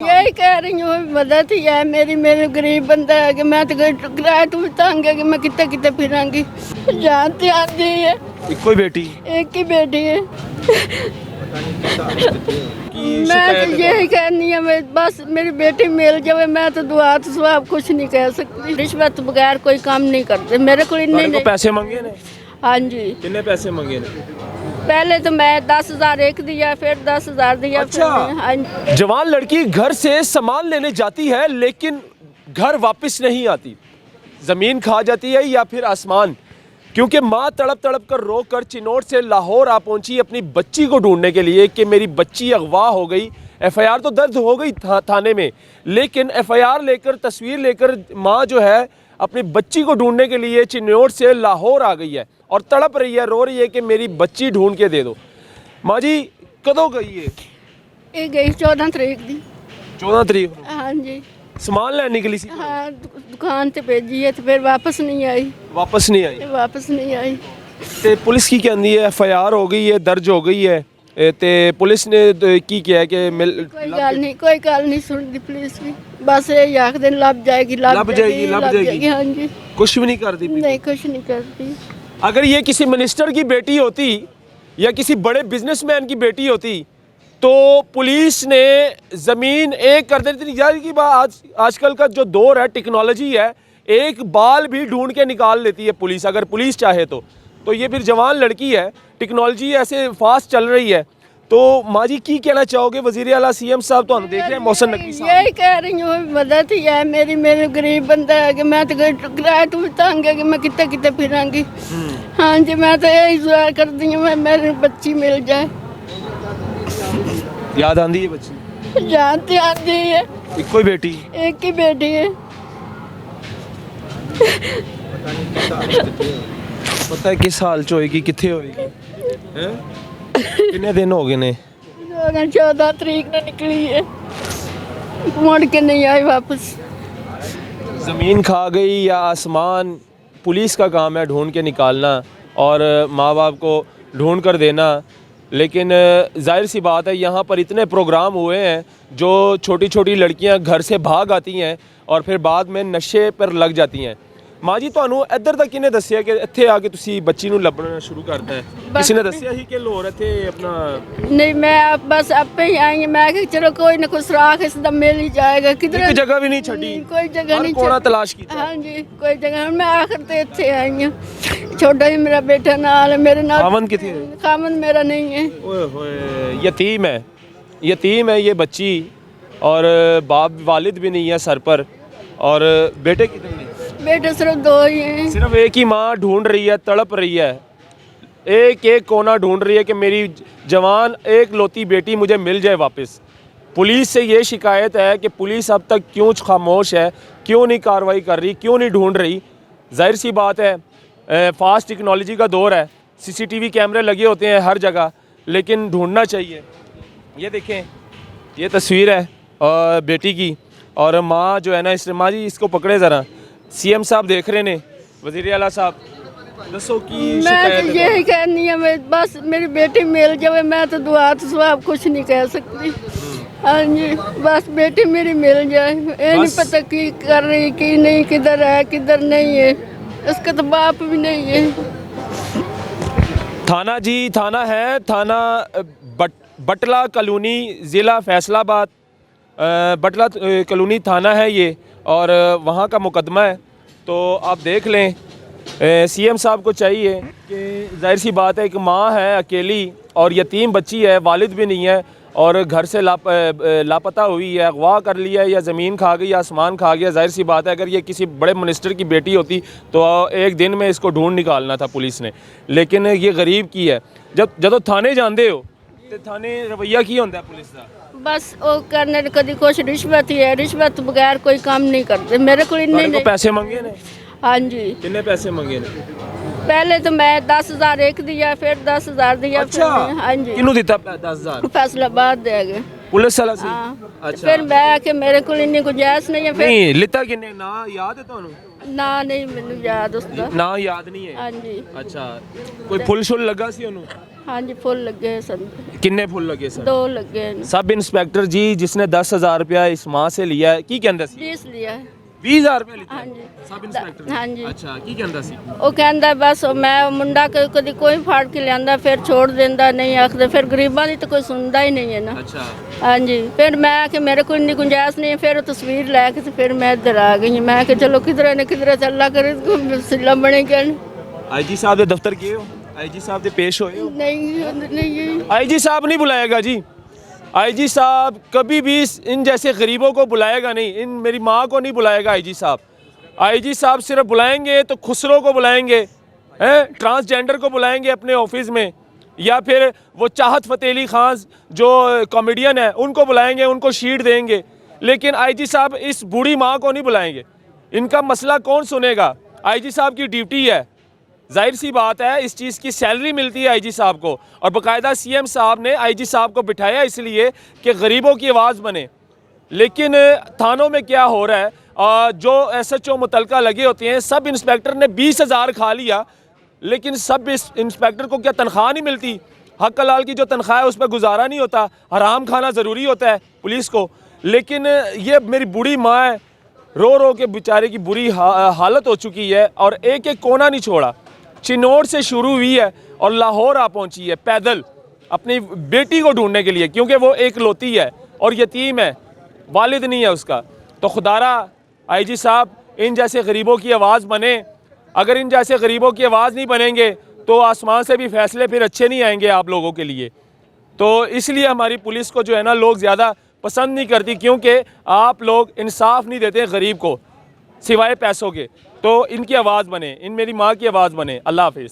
यही कह रही हूँ मदद ही है मेरी, मेरे गरीब बंदा है कि मैं तो किराए तो भी तंग है कि मैं कितने कितने फिरांगी। जानते आती है एक कोई बेटी एक ही बेटी है। की मैं तो शिकायत है यही कहनी है मैं बस मेरी बेटी मिल जाए, मैं तो दुआ तो स्वाब कुछ नहीं कह सकती। रिश्वत बगैर कोई काम नहीं करते मेरे को इतने ਤੁਹਾਡੇ नहीं। ਕੋਲ ਪੈਸੇ ਮੰਗੇ ਨੇ हाँ जी, ਕਿੰਨੇ ਪੈਸੇ ਮੰਗੇ ਨੇ पहले तो मैं 10,000 एक दिया, फिर 10,000 दिया। फिर अच्छा। हाँ जी। जवान लड़की घर से सामान लेने जाती है लेकिन घर वापस नहीं आती, ज़मीन खा जाती है या फिर आसमान, क्योंकि माँ तड़प तड़प कर रो कर चिनौर से लाहौर आ पहुंची अपनी बच्ची को ढूंढने के लिए कि मेरी बच्ची अगवा हो गई। एफआईआर तो दर्ज हो गई थाने में, लेकिन एफआईआर लेकर तस्वीर लेकर माँ जो है अपनी बच्ची को ढूंढने के लिए चिन्नौर से लाहौर आ गई है और तड़प रही है, रो रही है कि मेरी बच्ची ढूंढ के दे दो। माँ जी कदों गई है? ये गई 14 तरीक दी। 14 तरीक को हाँ जी, समान लेने निकली सी, हाँ दुकान से भेजी है तो फिर वापस नहीं आई। वापस नहीं आई वापस नहीं आई। ਤੇ ਪੁਲਿਸ ਕੀ ਕਹਿੰਦੀ ਹੈ? एफआईआर हो गई है, दर्ज हो गई है ਤੇ ਪੁਲਿਸ ਨੇ ਕੀ ਕਿਹਾ ਕਿ कोई गल नहीं सुनती पुलिस भी, बस ये आखते लभ जाएगी लभ जाएगी, लभ जाएगी। हाँ जी, कुछ भी नहीं करती। नहीं कुछ नहीं करती। अगर ये किसी मिनिस्टर की बेटी होती या किसी बड़े बिजनेसमैन की बेटी होती तो पुलिस ने ज़मीन एक कर देती थी। यार की बात आजकल का जो दौर है, टेक्नोलॉजी है, एक बाल भी ढूंढ के निकाल लेती है पुलिस, अगर पुलिस चाहे तो ये फिर जवान लड़की है, टेक्नोलॉजी ऐसे फास्ट चल रही है। तो माँ जी की कहना चाहोगे? वज़ीर आला सीएम साहब तो देख रहे हैं, मौसम नकवी साहब। यही कह रही हूँ मदद ही है मेरी, मेरे गरीब बंदा है कि मैं तो किराए तो भी तंग है कि मैं कितने कितने फिरांगी। हाँ जी, मैं तो यही दुआ करती हूँ मेरी बच्ची मिल जाए। याद आती है बच्ची? जानते आती है एक कोई बेटी एक ही बेटी है। पता है किस हाल च होएगी, कितने होएगी? हैं? कितने दिन हो गए ने? 14 तरीक ने निकली है, मुड़ के नहीं आई वापस। ज़मीन खा गई या आसमान, पुलिस का काम है ढूंढ के निकालना और माँ बाप को ढूंढ कर देना। लेकिन जाहिर सी बात है यहाँ पर इतने प्रोग्राम हुए हैं जो छोटी छोटी लड़कियाँ घर से भाग आती हैं और फिर बाद में नशे पर लग जाती हैं। माँ जी ਤੁਹਾਨੂੰ ਇੱਧਰ ਤੱਕ ਕਿਹਨੇ ਦੱਸਿਆ ਕਿ ਇੱਥੇ ਆ ਕੇ ਤੁਸੀਂ ਬੱਚੀ ਨੂੰ ਲੱਭਣਾ ਸ਼ੁਰੂ ਕਰਤਾ ਹੈ? ਕਿਸੇ ਨੇ ਦੱਸਿਆ ਸੀ ਕਿ ਲਾਹੌਰ ਇੱਥੇ ਆਪਣਾ? नहीं, मैं अब बस आप ही आई मैं कि चलो कोई ना कोई सुराख इसदा मिल ही जाएगा। किधर ਇੱਕ ਜਗ੍ਹਾ ਵੀ ਨਹੀਂ ਛੱਡੀ, कोई जगह नहीं ਕੋਣਾ छड़ी। ਤਲਾਸ਼ ਕੀਤਾ। हाँ जी, कोई जगह मैं आखिर तो इतने आई हूँ। छोटा ही मेरा बेटा नाल है, मेरे नाल खामन किथे है? खामन मेरा नहीं है। ओए होए, यतीम है ये बच्ची और बाप वालिद भी नहीं है सर पर, और बेटे कितने हैं? बेटे सिर्फ 2 ही हैं। सिर्फ एक ही माँ ढूंढ रही है, तड़प रही है, एक एक कोना ढूंढ रही है कि मेरी जवान एक लौती बेटी मुझे मिल जाए वापस। पुलिस से ये शिकायत है कि पुलिस अब तक क्यों खामोश है, क्यों नहीं कार्रवाई कर रही, क्यों नहीं ढूंढ रही? जाहिर सी बात है, फास्ट टेक्नोलॉजी का दौर है, सीसीटीवी कैमरे लगे होते हैं हर जगह, लेकिन ढूंढना चाहिए। ये देखें, ये तस्वीर है बेटी की, और माँ जो है ना, इस माँ जी इसको पकड़े ज़रा, सीएम साहब देख रहे ने, वज़ीर आला साहब दसो की मैं शिकायत तो है? यही कहनी है मैं बस मेरी बेटी मिल जाए, मैं तो दुआ तो स्वाब कुछ नहीं कह सकती। हाँ जी, बस बेटी मेरी मिल जाए। ये नहीं बस। पता की कर रही की नहीं, किधर है किधर नहीं है, उसका तो बाप भी नहीं है। थाना जी, थाना है थाना बटला कॉलोनी, ज़िला फैसलाबाद, बटला कॉलोनी थाना है ये, और वहाँ का मुकदमा है। तो आप देख लें, सीएम साहब को चाहिए कि जाहिर सी बात है, एक माँ है अकेली और यतीम बच्ची है, वालिद भी नहीं है और घर से लापता हुई है, अगवा कर लिया है या ज़मीन खा गई या आसमान खा गया। जाहिर सी बात है अगर ये किसी बड़े मिनिस्टर की बेटी होती तो एक दिन में इसको ढूंढ निकालना था पुलिस ने, लेकिन ये गरीब की है। जब थाने जाते हो तो थाने रवैया की होता है पुलिस का? बस वो करने कभी कुछ रिश्वत ही है, रिश्वत बगैर कोई काम नहीं करते मेरे को इतने ਤੁਹਾਡੇ ਕੋਲ नहीं। पैसे मंगे ने? हाँ जी, कितने पैसे मंगे ने? पहले तो मैं 10,000 एक दिया, फिर 10,000 दिया। अच्छा, फिर हाँ जी, किन्नू दिता 10,000? फैसलाबाद दे गए। पुलिस वाला सी हाँ अच्छा फिर मैं आके मेरे को इन्नी गुंजाइश नहीं है फिर नहीं लिता किन्ने ना याद है ਤੁਹਾਨੂੰ ना नहीं मैनू याद उसका ਨਾ ਯਾਦ ਨਹੀਂ ਹੈ हाँ जी ਅੱਛਾ ਕੋਈ ਫੁੱਲ ਸ਼ੁੱਲ ਲੱਗਾ ਸੀ ਉਹਨੂੰ हाँ जी फुल लगे सन ਕਿੰਨੇ ਫੁੱਲ ਲੱਗੇ ਸਨ 2 लगे हैं। सब इंस्पेक्टर जी जिसने 10,000 रुपया इस माँ से लिया है की कहता सी 20 लिया है 20,000 रुपया लिया हाँ जी सब इंस्पेक्टर हाँ जी अच्छा की कहता सी ਉਹ ਕਹਿੰਦਾ ਬਸ ਮੈਂ ਮੁੰਡਾ ਕਦੀ ਕੋਈ ਫਾੜ ਕੇ ਲਿਆਂਦਾ ਫਿਰ ਛੋੜ ਦਿੰਦਾ ਨਹੀਂ ਆਖਦੇ ਫਿਰ ਗਰੀਬਾਂ ਦੀ ਤਾਂ ਕੋਈ ਸੁਣਦਾ ਹੀ ਨਹੀਂ ਹੈ ਨਾ अच्छा ਹਾਂਜੀ ਫਿਰ ਮੈਂ ਕਿ ਮੇਰੇ ਕੋਲ ਇੰਨੀ ਗੁੰਜਾਇਸ਼ ਨਹੀਂ ਹੈ ਫਿਰ ਉਹ ਤਸਵੀਰ ਲੈ ਕੇ ਤੇ ਫਿਰ ਮੈਂ ਇੱਧਰ ਆ ਗਈ ਮੈਂ ਕਿ ਚਲੋ ਕਿਧਰੇ ਨਾ ਕਿਧਰੇ ਚੱਲਾ ਕਰੇ ਸਿੱਲਾ ਬਣੇਗਾ आईजी साहब के दफ्तर गए हो आईजी साहब के पेश होए हो नहीं आईजी साहब नहीं बुलाएगा जी आईजी साहब कभी भी इन जैसे गरीबों को बुलाएगा नहीं इन मेरी माँ को नहीं बुलाएगा आईजी साहब सिर्फ बुलाएंगे तो खुसरो को बुलाएंगे हैं ट्रांसजेंडर को बुलाएंगे अपने ऑफिस में या फिर वो चाहत फ़तेह अली खान जो कॉमेडियन है उनको बुलाएंगे उनको शीट देंगे लेकिन आईजी साहब इस बूढ़ी माँ को नहीं बुलाएंगे इनका मसला कौन सुनेगा आईजी साहब की ड्यूटी है जाहिर सी बात है इस चीज़ की सैलरी मिलती है आईजी साहब को और बाकायदा सीएम साहब ने आईजी साहब को बिठाया इसलिए कि गरीबों की आवाज़ बने लेकिन थानों में क्या हो रहा है जो SHO मुतलका लगे होते हैं सब इंस्पेक्टर ने 20,000 खा लिया लेकिन सब इस इंस्पेक्टर को क्या तनख्वाह नहीं मिलती हक हलाल की जो तनख्वाह है उस पर गुजारा नहीं होता हराम खाना ज़रूरी होता है पुलिस को लेकिन ये मेरी बूढ़ी माँ है रो के बेचारे की बुरी हालत हो चुकी है और एक एक कोना नहीं छोड़ा चिन्नौर से शुरू हुई है और लाहौर आ पहुंची है पैदल अपनी बेटी को ढूंढने के लिए क्योंकि वो एक लौती है और यतीम है वालिद नहीं है उसका तो खुदारा आईजी साहब इन जैसे गरीबों की आवाज़ बने अगर इन जैसे गरीबों की आवाज़ नहीं बनेंगे तो आसमान से भी फैसले फिर अच्छे नहीं आएंगे आप लोगों के लिए तो इसलिए हमारी पुलिस को जो है ना लोग ज़्यादा पसंद नहीं करती क्योंकि आप लोग इंसाफ नहीं देते गरीब को सिवाय पैसों के तो इनकी आवाज़ बने इन मेरी माँ की आवाज़ बने अल्लाह हाफिज़।